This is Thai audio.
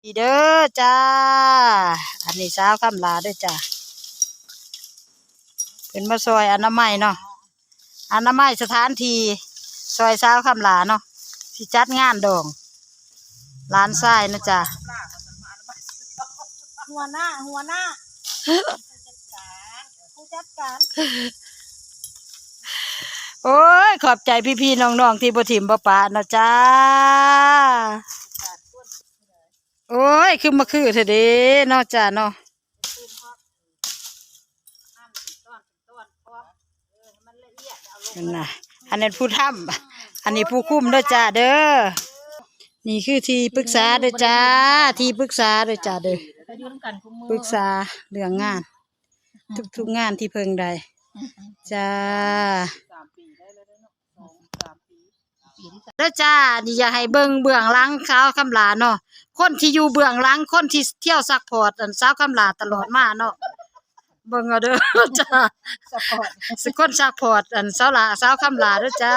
ดีเด้อจ้าอันนี้สาวคำลาเด้อจ้าเป็นมาซอยอนามัยเนาะอนามัยสถานที่ซอยสาวคำลาเนาะที่จัดงานดองร้านทรายนะจ้าหัวหน้าผู้จัดการโอ้ยขอบใจพี่ๆน้องๆที่บ่ถิ่มบ่ปะนะจ้าโอ้ยคือมาคือเถอะเด้เนาะจ้าเนาะนั่นน่ะอันนั้นผู้ทำอันนี้ผู้คุมเด้อจ้าเด้อนี่คือที่ปรึกษาเด้อจ้าที่ปรึกษาเด้อจ้าเด้อปรึกษาเรื่องงานทุกงานที่เพิ่งได้จ้าเด้อจ้านี่อยากให้เบิ่งเบื้องหลังสาวคำลาเนาะคนที่อยู่เบื้องหลังคนที่เที่ยวซักพอร์ตอันสาวคำลาตลอดมาเนาะเบิ่งเอาเด้อจ้าสคนซักพอร์ตอันสาวคำลาเด้อจ้า